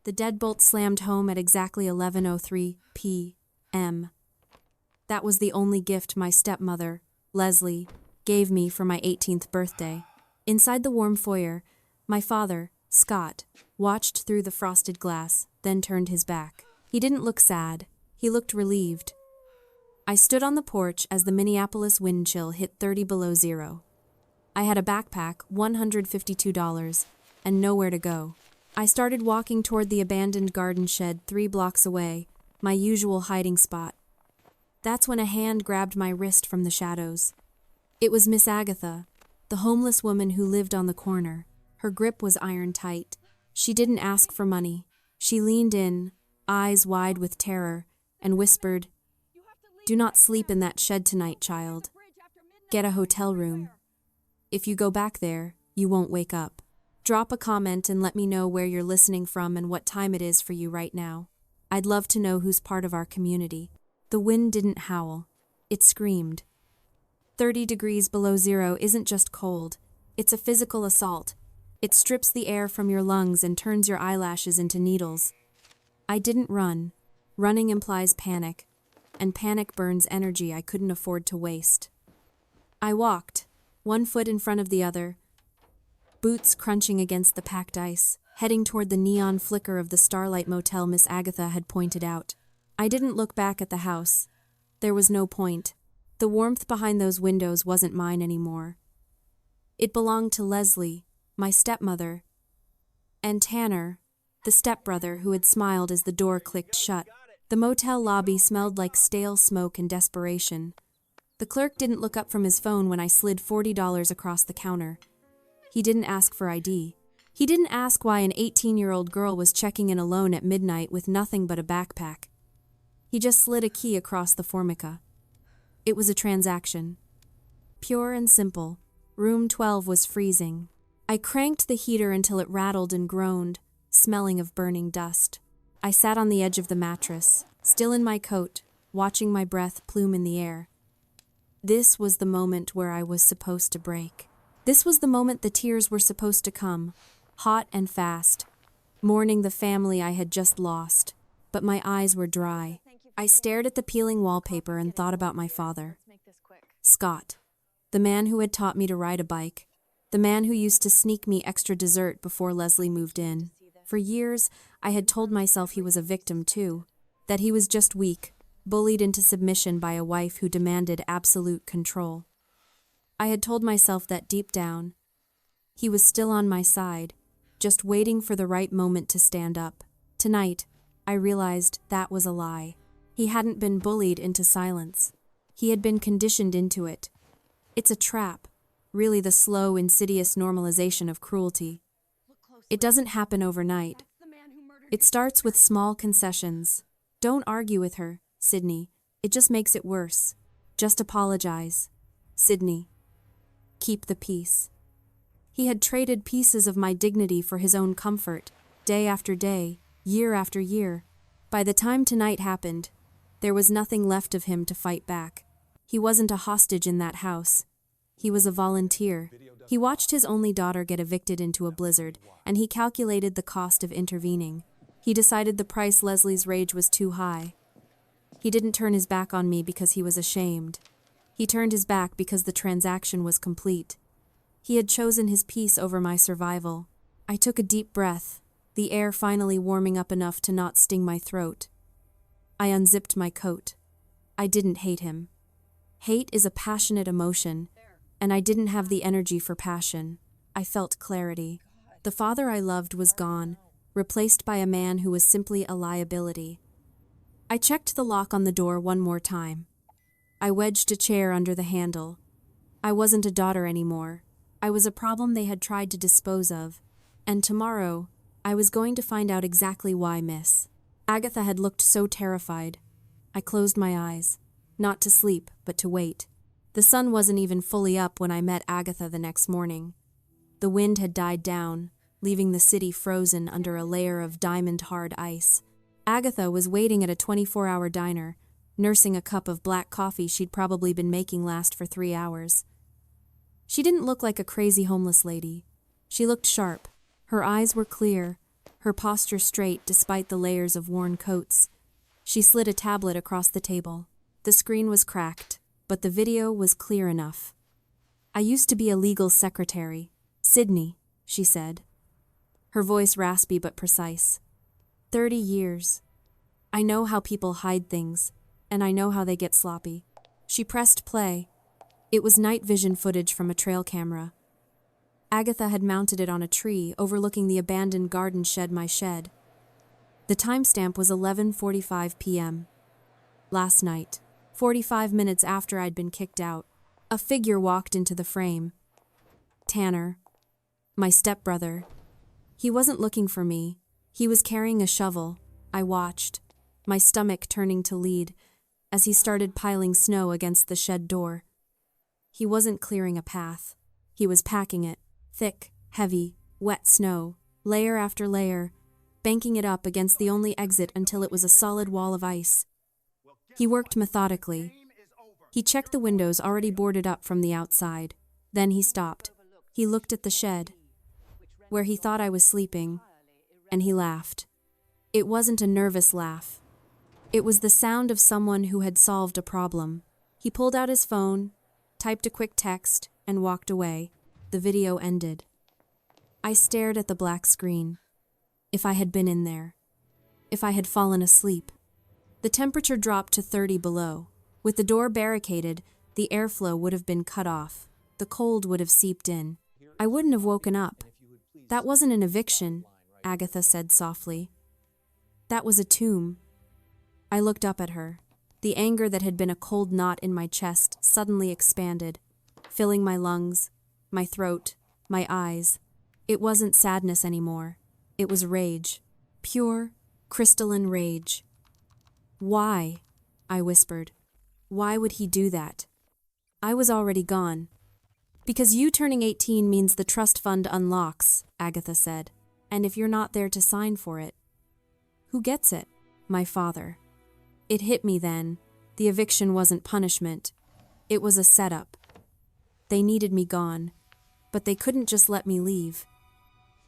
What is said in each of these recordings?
The deadbolt slammed home at exactly 11:03 p.m. That was the only gift my stepmother, Leslie, gave me for my 18th birthday. Inside the warm foyer, my father, Scott, watched through the frosted glass, then turned his back. He didn't look sad. He looked relieved. I stood on the porch as the Minneapolis wind chill hit 30 below zero. I had a backpack, $152, and nowhere to go. I started walking toward the abandoned garden shed 3 blocks away, my usual hiding spot. That's when a hand grabbed my wrist from the shadows. It was Miss Agatha, the homeless woman who lived on the corner. Her grip was iron tight. She didn't ask for money. She leaned in, eyes wide with terror, and whispered, "Do not sleep in that shed tonight, child. Get a hotel room. If you go back there, you won't wake up. Drop a comment and let me know where you're listening from and what time it is for you right now. I'd love to know who's part of our community." The wind didn't howl. It screamed. 30 degrees below zero isn't just cold. It's a physical assault. It strips the air from your lungs and turns your eyelashes into needles. I didn't run. Running implies panic, and panic burns energy I couldn't afford to waste. I walked, one foot in front of the other, boots crunching against the packed ice, heading toward the neon flicker of the Starlight Motel Miss Agatha had pointed out. I didn't look back at the house. There was no point. The warmth behind those windows wasn't mine anymore. It belonged to Leslie, my stepmother, and Tanner, the stepbrother who had smiled as the door clicked shut. The motel lobby smelled like stale smoke and desperation. The clerk didn't look up from his phone when I slid $40 across the counter. He didn't ask for ID. He didn't ask why an 18-year-old girl was checking in alone at midnight with nothing but a backpack. He just slid a key across the formica. It was a transaction. Pure and simple. Room 12 was freezing. I cranked the heater until it rattled and groaned, smelling of burning dust. I sat on the edge of the mattress, still in my coat, watching my breath plume in the air. This was the moment where I was supposed to break. This was the moment the tears were supposed to come, hot and fast, mourning the family I had just lost. But my eyes were dry. I stared at the peeling wallpaper and thought about my father. Scott, the man who had taught me to ride a bike, the man who used to sneak me extra dessert before Leslie moved in. For years, I had told myself he was a victim too, that he was just weak, bullied into submission by a wife who demanded absolute control. I had told myself that deep down, he was still on my side, just waiting for the right moment to stand up. Tonight, I realized that was a lie. He hadn't been bullied into silence. He had been conditioned into it. It's a trap, really the slow, insidious normalization of cruelty. It doesn't happen overnight. It starts with small concessions. Don't argue with her, Sydney. It just makes it worse. Just apologize. Sydney. Keep the peace. He had traded pieces of my dignity for his own comfort, day after day, year after year. By the time tonight happened, there was nothing left of him to fight back. He wasn't a hostage in that house. He was a volunteer. He watched his only daughter get evicted into a blizzard, and he calculated the cost of intervening. He decided the price Leslie's rage was too high. He didn't turn his back on me because he was ashamed. He turned his back because the transaction was complete. He had chosen his peace over my survival. I took a deep breath, the air finally warming up enough to not sting my throat. I unzipped my coat. I didn't hate him. Hate is a passionate emotion, and I didn't have the energy for passion. I felt clarity. The father I loved was gone, replaced by a man who was simply a liability. I checked the lock on the door one more time. I wedged a chair under the handle. I wasn't a daughter anymore. I was a problem they had tried to dispose of, and tomorrow, I was going to find out exactly why Miss Agatha had looked so terrified. I closed my eyes, not to sleep, but to wait. The sun wasn't even fully up when I met Agatha the next morning. The wind had died down, leaving the city frozen under a layer of diamond-hard ice. Agatha was waiting at a 24-hour diner, nursing a cup of black coffee she'd probably been making last for 3 hours. She didn't look like a crazy homeless lady. She looked sharp. Her eyes were clear, her posture straight despite the layers of worn coats. She slid a tablet across the table. The screen was cracked, but the video was clear enough. "I used to be a legal secretary. Sydney," she said. Her voice raspy but precise. 30 years. I know how people hide things, and I know how they get sloppy. She pressed play. It was night vision footage from a trail camera. Agatha had mounted it on a tree overlooking the abandoned garden shed my shed. The timestamp was 11:45 p.m. Last night, 45 minutes after I'd been kicked out, a figure walked into the frame. Tanner, my stepbrother. He wasn't looking for me. He was carrying a shovel. I watched, my stomach turning to lead, as he started piling snow against the shed door. He wasn't clearing a path. He was packing it. Thick, heavy, wet snow, layer after layer, banking it up against the only exit until it was a solid wall of ice. He worked methodically. He checked the windows already boarded up from the outside. Then he stopped. He looked at the shed, where he thought I was sleeping, and he laughed. It wasn't a nervous laugh. It was the sound of someone who had solved a problem. He pulled out his phone, typed a quick text, and walked away. The video ended. I stared at the black screen. If I had been in there. If I had fallen asleep. The temperature dropped to 30 below. With the door barricaded, the airflow would have been cut off. The cold would have seeped in. I wouldn't have woken up. That wasn't an eviction, Agatha said softly. That was a tomb. I looked up at her. The anger that had been a cold knot in my chest suddenly expanded, filling my lungs, my throat, my eyes. It wasn't sadness anymore. It was rage. Pure, crystalline rage. "Why?" I whispered. "Why would he do that?" I was already gone. "Because you turning 18 means the trust fund unlocks," Agatha said. "And if you're not there to sign for it." "Who gets it?" "My father." It hit me then. The eviction wasn't punishment. It was a setup. They needed me gone, but they couldn't just let me leave.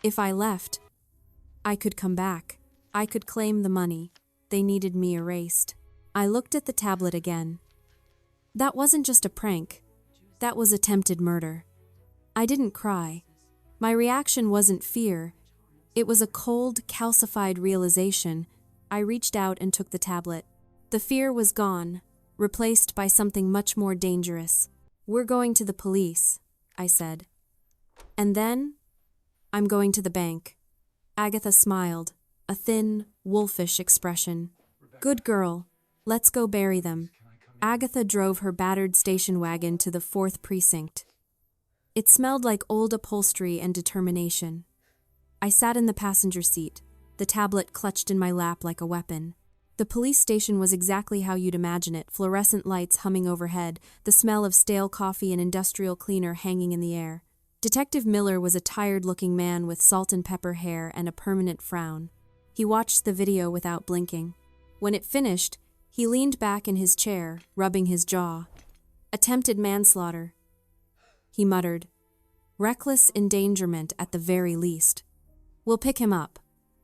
If I left, I could come back. I could claim the money. They needed me erased. I looked at the tablet again. That wasn't just a prank. That was attempted murder. I didn't cry. My reaction wasn't fear. It was a cold, calcified realization. I reached out and took the tablet. The fear was gone, replaced by something much more dangerous. "We're going to the police," I said. "And then, I'm going to the bank." Agatha smiled, a thin, wolfish expression. "Good girl. Let's go bury them." Agatha drove her battered station wagon to the 4th precinct. It smelled like old upholstery and determination. I sat in the passenger seat, the tablet clutched in my lap like a weapon. The police station was exactly how you'd imagine it, fluorescent lights humming overhead, the smell of stale coffee and industrial cleaner hanging in the air. Detective Miller was a tired-looking man with salt and pepper hair and a permanent frown. He watched the video without blinking. When it finished, he leaned back in his chair, rubbing his jaw. "Attempted manslaughter," he muttered. "Reckless endangerment at the very least. We'll pick him up."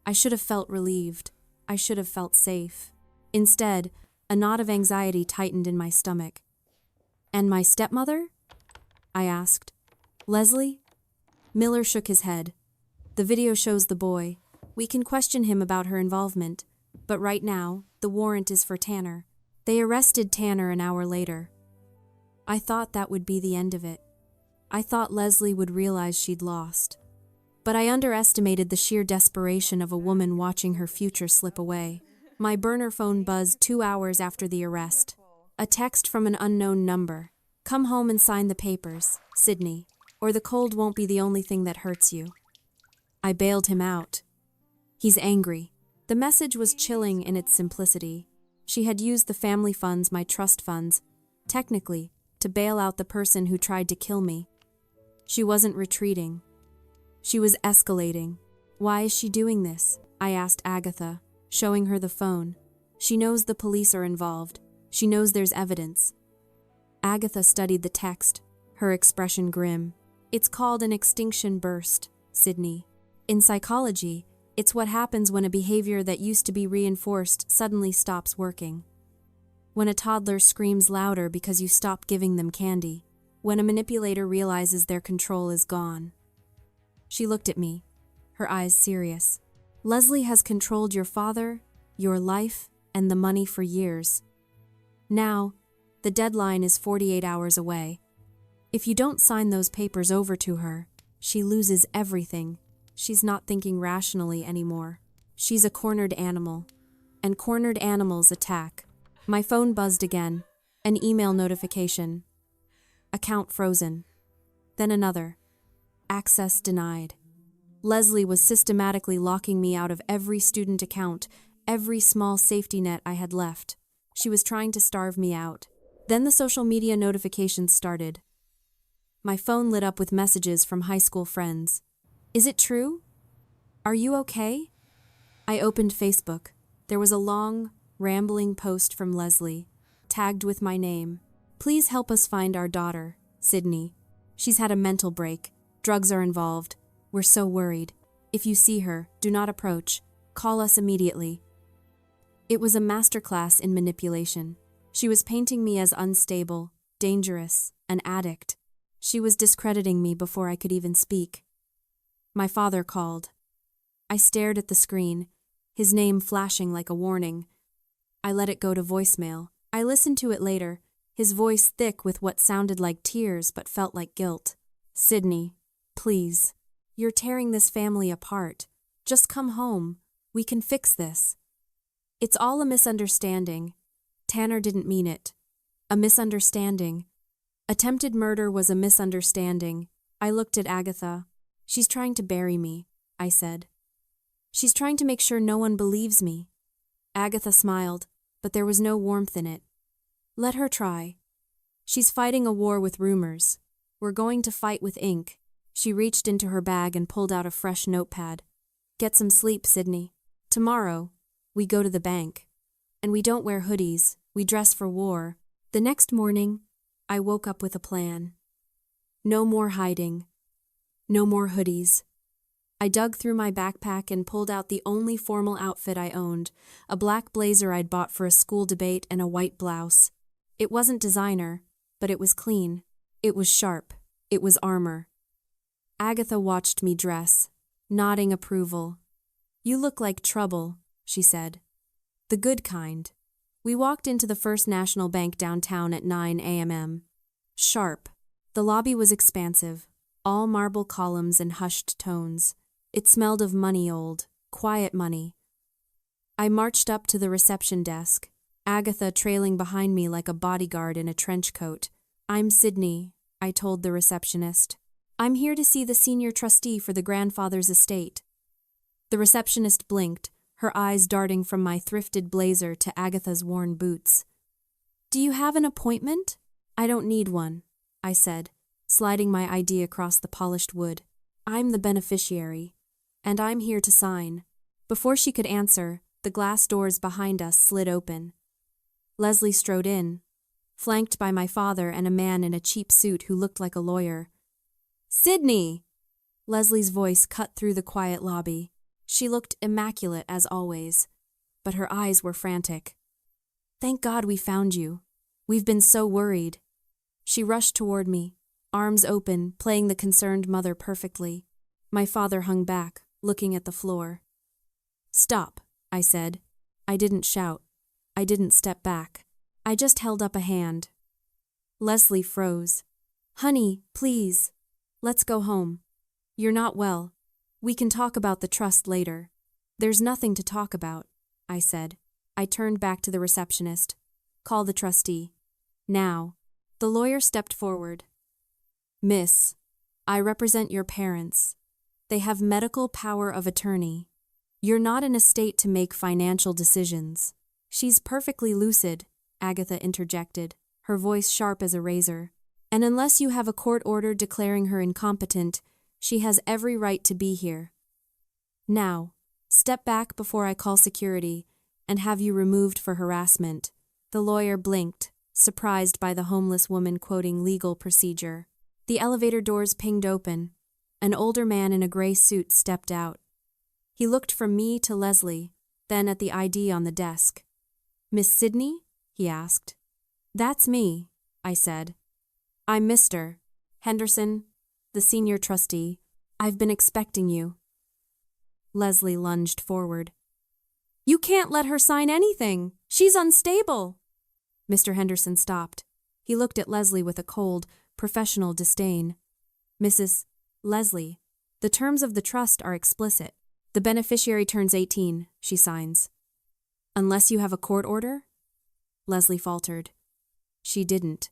I should have felt relieved. I should have felt safe. Instead, a knot of anxiety tightened in my stomach. "And my stepmother?" I asked. "Leslie?" Miller shook his head. "The video shows the boy. We can question him about her involvement, but right now, the warrant is for Tanner." They arrested Tanner an hour later. I thought that would be the end of it. I thought Leslie would realize she'd lost. But I underestimated the sheer desperation of a woman watching her future slip away. My burner phone buzzed 2 hours after the arrest. A text from an unknown number. "Come home and sign the papers, Sydney, or the cold won't be the only thing that hurts you." I bailed him out. "He's angry." The message was chilling in its simplicity. She had used the family funds, my trust funds, technically, to bail out the person who tried to kill me. She wasn't retreating. She was escalating. "Why is she doing this?" I asked Agatha, showing her the phone. "She knows the police are involved. She knows there's evidence." Agatha studied the text, her expression grim. "It's called an extinction burst, Sydney. In psychology, It's what happens when a behavior that used to be reinforced suddenly stops working. When a toddler screams louder because you stop giving them candy. When a manipulator realizes their control is gone. She looked at me, her eyes serious. Leslie has controlled your father, your life, and the money for years. Now, the deadline is 48 hours away. If you don't sign those papers over to her, she loses everything. She's not thinking rationally anymore. She's a cornered animal. And cornered animals attack. My phone buzzed again. An email notification. Account frozen. Then another. Access denied. Leslie was systematically locking me out of every student account, every small safety net I had left. She was trying to starve me out. Then the social media notifications started. My phone lit up with messages from high school friends. Is it true? Are you okay? I opened Facebook. There was a long, rambling post from Leslie, tagged with my name. Please help us find our daughter, Sydney. She's had a mental break. Drugs are involved. We're so worried. If you see her, do not approach. Call us immediately. It was a masterclass in manipulation. She was painting me as unstable, dangerous, an addict. She was discrediting me before I could even speak. My father called. I stared at the screen, his name flashing like a warning. I let it go to voicemail. I listened to it later, his voice thick with what sounded like tears but felt like guilt. Sydney, please. You're tearing this family apart. Just come home. We can fix this. It's all a misunderstanding. Tanner didn't mean it. A misunderstanding. Attempted murder was a misunderstanding. I looked at Agatha. She's trying to bury me, I said. She's trying to make sure no one believes me. Agatha smiled, but there was no warmth in it. Let her try. She's fighting a war with rumors. We're going to fight with ink. She reached into her bag and pulled out a fresh notepad. Get some sleep, Sydney. Tomorrow, we go to the bank. And we don't wear hoodies. We dress for war. The next morning, I woke up with a plan. No more hiding. No more hoodies. I dug through my backpack and pulled out the only formal outfit I owned, a black blazer I'd bought for a school debate and a white blouse. It wasn't designer, but it was clean. It was sharp. It was armor. Agatha watched me dress, nodding approval. You look like trouble, she said. The good kind. We walked into the First National Bank downtown at 9 a.m. Sharp. The lobby was expansive, all marble columns and hushed tones. It smelled of money, old, quiet money. I marched up to the reception desk, Agatha trailing behind me like a bodyguard in a trench coat. I'm Sydney, I told the receptionist. I'm here to see the senior trustee for the grandfather's estate. The receptionist blinked, her eyes darting from my thrifted blazer to Agatha's worn boots. Do you have an appointment? I don't need one, I said, sliding my ID across the polished wood. I'm the beneficiary, and I'm here to sign. Before she could answer, the glass doors behind us slid open. Leslie strode in, flanked by my father and a man in a cheap suit who looked like a lawyer. Sydney! Leslie's voice cut through the quiet lobby. She looked immaculate as always, but her eyes were frantic. Thank God we found you. We've been so worried. She rushed toward me, arms open, playing the concerned mother perfectly. My father hung back, looking at the floor. Stop, I said. I didn't shout. I didn't step back. I just held up a hand. Leslie froze. Honey, please. Let's go home. You're not well. We can talk about the trust later. There's nothing to talk about, I said. I turned back to the receptionist. Call the trustee. Now. The lawyer stepped forward. Miss, I represent your parents. They have medical power of attorney. You're not in a state to make financial decisions. She's perfectly lucid, Agatha interjected, her voice sharp as a razor. And unless you have a court order declaring her incompetent, she has every right to be here. Now, step back before I call security and have you removed for harassment. The lawyer blinked, surprised by the homeless woman quoting legal procedure. The elevator doors pinged open. An older man in a gray suit stepped out. He He looked from me to Leslie, then at the ID on the desk. "Miss Sidney?" he asked. "That's me," I said. "I'm Mr. Henderson, the senior trustee. I've been expecting you." Leslie lunged forward. "You can't let her sign anything. She's unstable." Mr. Henderson stopped. He looked at Leslie with a cold, professional disdain. "Mrs. Leslie, the terms of the trust are explicit. The beneficiary turns 18, she signs. Unless you have a court order?" Leslie faltered. She didn't.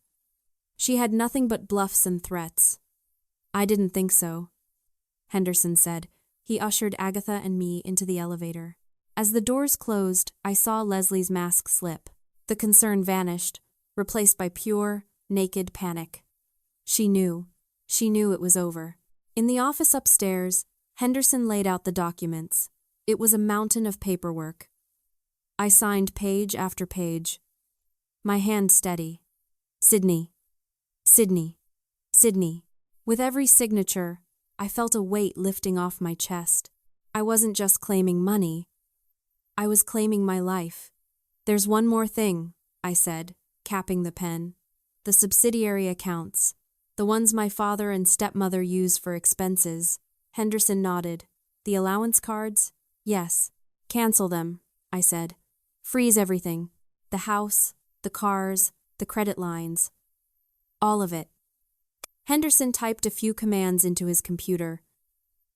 She had nothing but bluffs and threats. "I didn't think so," Henderson said. He ushered Agatha and me into the elevator. As the doors closed, I saw Leslie's mask slip. The concern vanished, replaced by pure, naked panic. She knew. She knew it was over. In the office upstairs, Henderson laid out the documents. It was a mountain of paperwork. I signed page after page. My hand steady. Sidney. Sidney. Sidney. With every signature, I felt a weight lifting off my chest. I wasn't just claiming money. I was claiming my life. "There's one more thing," I said, capping the pen. "The subsidiary accounts. The ones my father and stepmother use for expenses." Henderson nodded. "The allowance cards?" "Yes." "Cancel them," I said. "Freeze everything. The house, the cars, the credit lines. All of it." Henderson typed a few commands into his computer.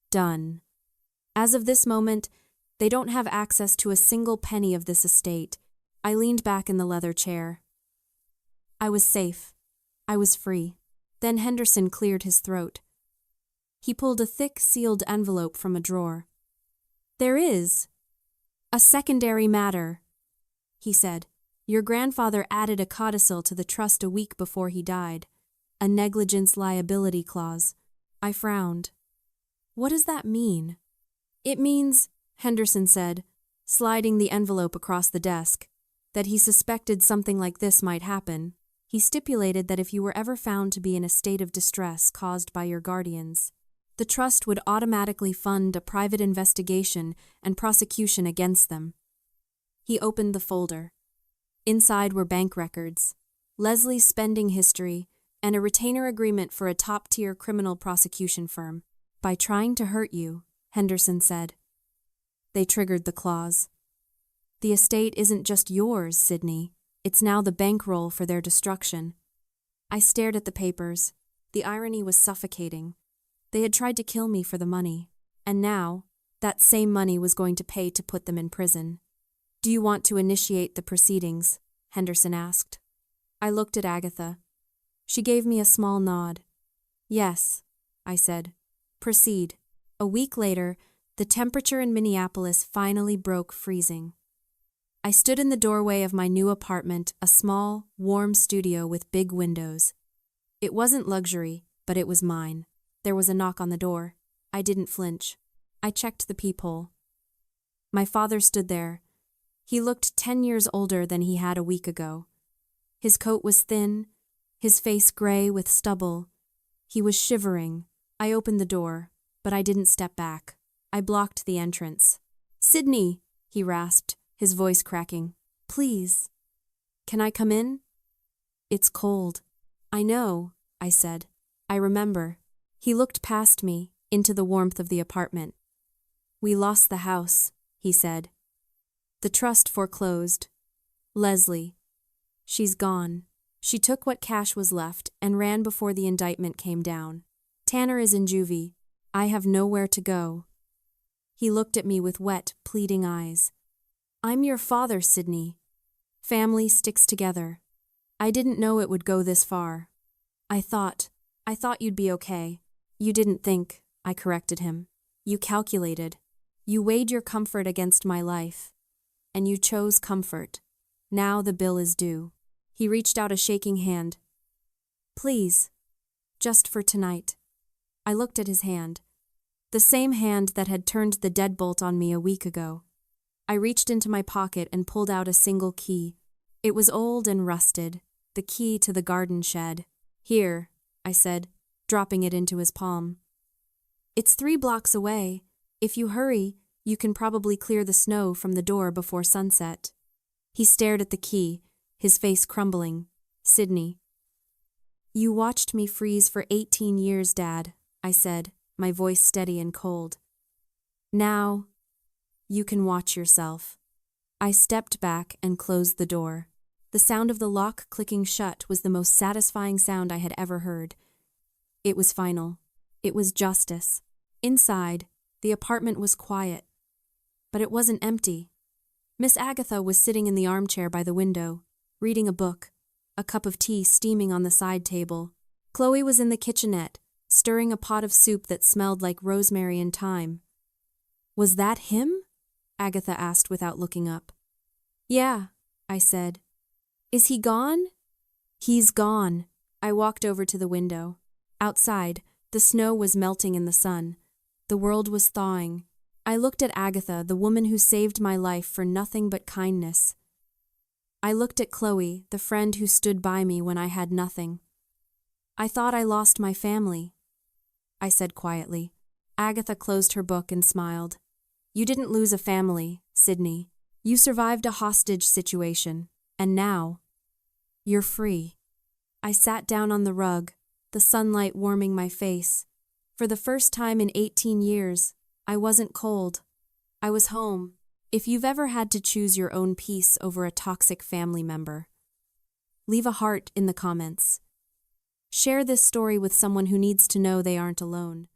Done. As of this moment, they don't have access to a single penny of this estate. I leaned back in the leather chair. I was safe. I was free. Then Henderson cleared his throat. He pulled a thick, sealed envelope from a drawer. "There is a secondary matter," he said. "Your grandfather added a codicil to the trust a week before he died. A negligence liability clause." I frowned. "What does that mean?" "It means," Henderson said, sliding the envelope across the desk, "that he suspected something like this might happen. He stipulated that if you were ever found to be in a state of distress caused by your guardians, the trust would automatically fund a private investigation and prosecution against them." He opened the folder. Inside were bank records, Leslie's spending history, and a retainer agreement for a top-tier criminal prosecution firm. "By trying to hurt you," Henderson said. They triggered the clause. "The estate isn't just yours, Sidney. It's now the bankroll for their destruction." I stared at the papers. The irony was suffocating. They had tried to kill me for the money, and now, that same money was going to pay to put them in prison. "Do you want to initiate the proceedings?" Henderson asked. I looked at Agatha. She gave me a small nod. "Yes," I said. "Proceed." A week later, the temperature in Minneapolis finally broke freezing. I stood in the doorway of my new apartment, a small, warm studio with big windows. It wasn't luxury, but it was mine. There was a knock on the door. I didn't flinch. I checked the peephole. My father stood there. He looked 10 years older than he had a week ago. His coat was thin, his face gray with stubble. He was shivering. I opened the door, but I didn't step back. I blocked the entrance. "Sidney," he rasped, his voice cracking. "Please. Can I come in?" "It's cold." "I know," I said. "I remember." He looked past me, into the warmth of the apartment. "We lost the house," he said. "The trust foreclosed. Leslie. She's gone. She took what cash was left and ran before the indictment came down. Tanner is in juvie. I have nowhere to go." He looked at me with wet, pleading eyes. "I'm your father, Sidney. Family sticks together. I didn't know it would go this far. I thought you'd be okay." "You didn't think," I corrected him. "You calculated. You weighed your comfort against my life. And you chose comfort. Now the bill is due." He reached out a shaking hand. "Please. Just for tonight." I looked at his hand. The same hand that had turned the deadbolt on me a week ago. I reached into my pocket and pulled out a single key. It was old and rusted, the key to the garden shed. "Here," I said, dropping it into his palm. "It's 3 blocks away. If you hurry, You can probably clear the snow from the door before sunset. He stared at the key, his face crumbling. Sydney. You watched me freeze for 18 years, Dad, I said, my voice steady and cold. Now, you can watch yourself. I stepped back and closed the door. The sound of the lock clicking shut was the most satisfying sound I had ever heard. It was final. It was justice. Inside, the apartment was quiet. But it wasn't empty. Miss Agatha was sitting in the armchair by the window, reading a book, a cup of tea steaming on the side table. Chloe was in the kitchenette, stirring a pot of soup that smelled like rosemary and thyme. Was that him? Agatha asked without looking up. Yeah, I said. Is he gone? He's gone. I walked over to the window. Outside, the snow was melting in the sun. The world was thawing. I looked at Agatha, the woman who saved my life for nothing but kindness. I looked at Chloe, the friend who stood by me when I had nothing. I thought I lost my family, I said quietly. Agatha closed her book and smiled. You didn't lose a family, Sydney. You survived a hostage situation, and now, you're free. I sat down on the rug, the sunlight warming my face. For the first time in 18 years, I wasn't cold. I was home. If you've ever had to choose your own peace over a toxic family member, leave a heart in the comments. Share this story with someone who needs to know they aren't alone.